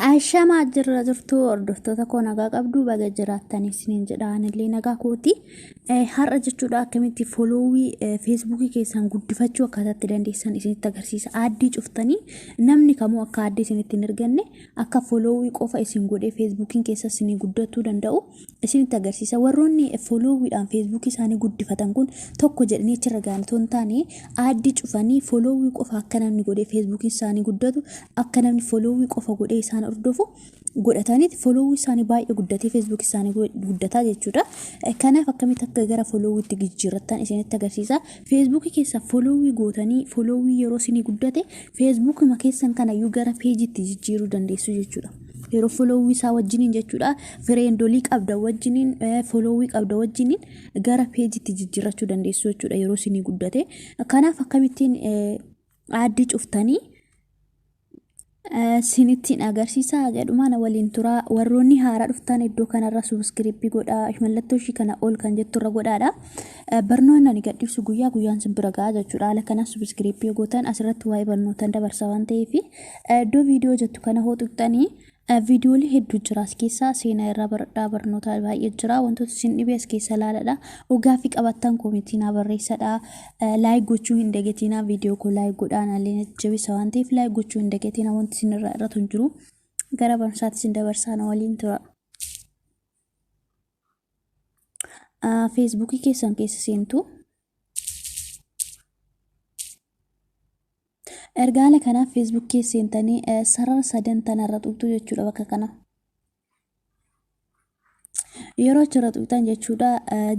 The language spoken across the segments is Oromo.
Ashama jirra jirtu hordoftoota koo nagaa qabdu baga jiraatanii isiniin jedhaan illee nagaa kooti. Har'a jechuudha akkamitti fooloowii feesbuukii keessan guddifachuu akkaataa dandeessan isinitti agarsiisa. Aaddii cuftanii namni kamuu akka aaddii isinitti hin erganne akka fooloowii qofa isin godhee feesbuukiin keessa isin guddachuu danda'u isinitti agarsiisa. Warroonni fooloowiidhaan feesbuukii isaanii guddifatan kun tokko jedhanii achirra gaanitoon taane aaddii cufanii fooloowii qofa akka namni godhee feesbuukiin isaanii guddatu akka namni fooloowii qofa godhee isaan ordofu godhataniiti fooloowii isaanii baay'ee guddatee feesbuukii isaanii guddataa jechuudha. Kanaaf akkamitti akka gara fooloowiitti jijjiirrattan isinitti agarsiisa. Feesbuukii keessa fooloowii gootanii fooloowii yeroo isinii guddate feesbuukuma keessan kanayyuu gara peejiitti jijjiiruu dandeessu jechuudha. Yeroo fooloowii isaa wajjiniin jechuudha fireendolii qabda wajjiniin fooloowii qabda wajjiniin gara peejiitti jijjiirrachuu dandeessu jechuudha yeroo isinii guddate. Kanaaf akkamittiin aaddii cuftanii sinittiin agarsiisa jedhumaan waliin tura. Warroonni haaraa dhuftan iddoo kanarra subskiriipii godhaa mallattoo ishii kana ol kan jetturra godhaadha. Barnoonni ani gadhiisu guyyaa guyyaan sin bira gahaa jechuudha. Haala kana subskiriipii gootan asirratti waa'ee barnootaan dabarsa waan ta'eef iddoo viidiyoo jettu kana hoo tuqxanii viidiyoolee hedduu jira as keessaa seenaa irraa baradhaa barnootaa baay'ee jira wantoota isin dhibee as keessa ilaaladha. Ogaafii qabattan koomiitiinaa barreessadha. Laayik gochuu hin dagatinaa viidiyoo koo laayik godhaan allee jabisa waan ta'eef laayik gochuu hin dagatinaa wanti isin irratti hin jiru gara barumsaatti isin dabarsaana waliin tura. Feesbuukii keessan keessa seentu. Ergaala kanaaf feesbuuk keessa seentanii sarara sadan tanarra tuqxu jechuudha bakka kana. Yeroo achirra tuqxan jechuudha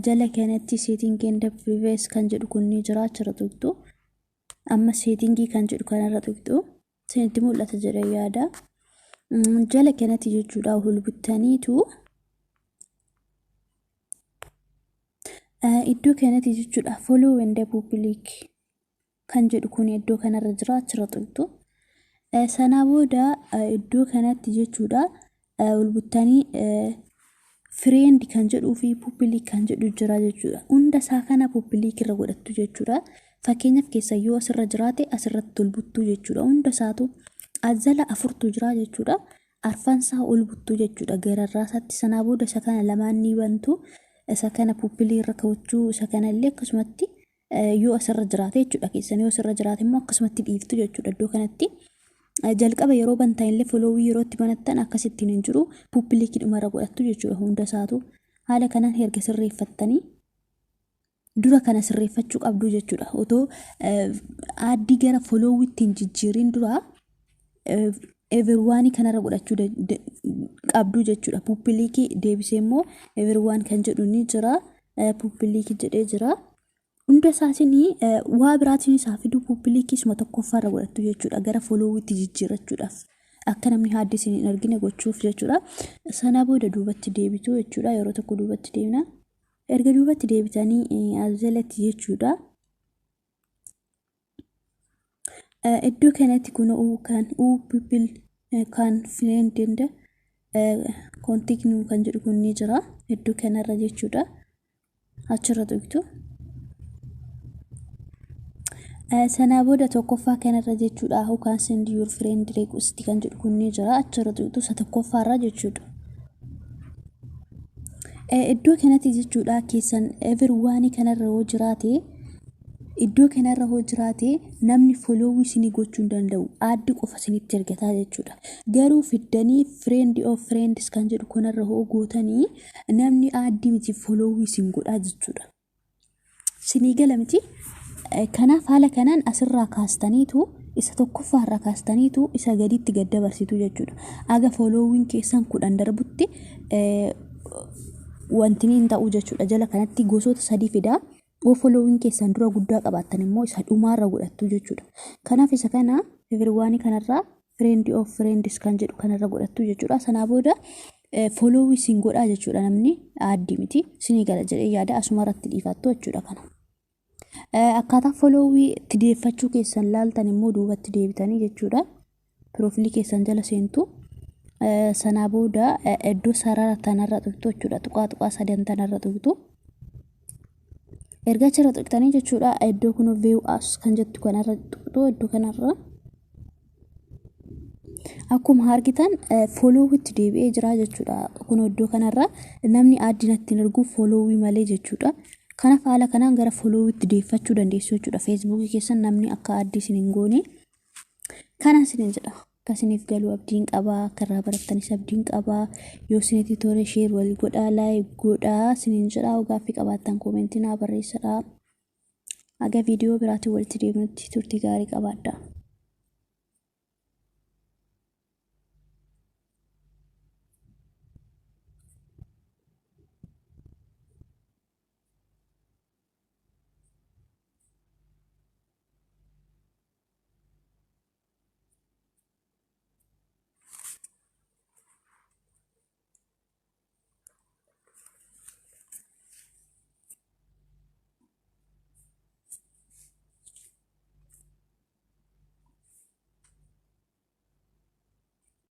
jala kanatti seetingii and privacy kan jedhu kun ni jira achirra tuqxu. Amma seetingii kan jedhu kanarra tuqxu. Seenti mul'ata jedhee yaada. Jala kanatti jechuudha hulbuttaniitu iddoo kanatti jechuudha follow and public kan jedhu kun iddoo kanarra jira achirra tuqxu. Sana booda iddoo kanatti jechuudha hulbuttanii friend kan jedhuu fi public kan jedhu jira jechuudha. Hunda isaa kana public irra godhattu jechuudha. Fakkeenyaaf keessa yoo asirra jiraate asirratti hulbuttu jechuudha. Hunda isaatu azala afurtu jira jechuudha. Arfan isaa hulbuttu jechuudha. Gararraa isaatti sana booda isa kana lamaan ni bantu. Isa kana public irra kaawwachuu isa kanallee akkasumatti yoo asirra jiraate jechuudha. Keessan yoo asirra jiraate immoo akkasumatti dhiiftu jechuudha. Iddoo kanatti jalqaba yeroo bantan illee fooloowii yeroo itti banattan akkasittiin hin jiru publikii dhumarra godhattu jechuudha. Hunda isaatu haala kanaan erga sirreeffattanii dura kana sirreeffachuu qabdu jechuudha. Otoo aaddii gara fooloowiitti hin jijjiirin dura everyone kanarra godhachuu qabdu jechuudha. Publikii deebisee immoo everyone kan jedhu ni jira. Publikii jedhee jira. Hunda isaanii waa biraatiin isaa fiduu publikii isuma tokkoffaarra godhattu jechuudha. Gara fooloowiitti jijjiirrachuudhaaf akka namni aaddii isin hin argine gochuuf jechuudha. Sana booda duubatti deebitu jechuudha. Yeroo tokko duubatti deebina. Erga duubatti deebitanii azalatti jechuudha. Iddoo kanatti kun kan people kan friend and continue kan jedhu kun ni jira. Iddoo kanarra jechuudha. Achirra tuqxu. Sana booda tokkoffaa kanarra jechuudha. How can send your friend request kan jedhu kun ni jira. Achirra tuqxu isa tokkoffaarra jechuudha. Iddoo kanatti jechuudha keessan everyone kanarra hoo jiraate iddoo kanarra hoo jiraate namni fooloowii isinii gochuu hin danda'u. Aaddii qofa isinitti ergataa jechuudha. Garuu fiddanii friend of friends kan jedhu kanarra hoo gootanii namni aaddii miti fooloowii isin godhaa jechuudha. Isinii gala miti. Kanaaf haala kanaan asirraa kaastaniitu isa tokkoffaarraa kaastaniitu isa gadiitti gad dabarsitu jechuudha. Aga fooloowiin keessan 10 darbutti wanti hin ta'u jechuudha. Jala kanatti gosoota 3 fidaa. Oo fooloowiin keessan dura guddaa qabaattan immoo isa dhumaarra godhattu jechuudha. Kanaaf isa kana everyone kanarraa friend of friends kan jedhu kanarra godhattu jechuudha. Sana booda fooloowii isin godhaa jechuudha namni aaddii miti. Isinii gala jedhee yaada asumarratti dhiifattu jechuudha kana. Akkaataa fooloowii itti deeffachuu keessan laaltan immoo duubatti deebitanii jechuudha. Piroofilii keessan jala seentu. Sana booda iddoo sarara tanarra tuqxu jechuudha. Tuqaa sadan tanarra tuqxu. Erga achirra tuqxanii jechuudha. Iddoo kun view as kan jettu kanarra tuqxu iddoo kanarra. akkuma argitan followwitti deebi'ee jira jechuudha. Kun iddoo kanarra namni addinatti hin argu followwii malee jechuudha. Kanaaf haala kanaan gara followwitti deeffachuu dandeessu jechuudha. Facebook keessan namni akka addii isin hin goone kana isin jedha. Akkasiniif galuu abdiin qabaa, karraa barattanis abdiin qabaa. Yoo isinitti tole share wal godhaa, like godhaa isin jedha. Gaaffii qabaattan koomentii naa barreessaa. Aga viidiyoo biraatiin walitti deebinutti turtii gaarii qabaadhaa.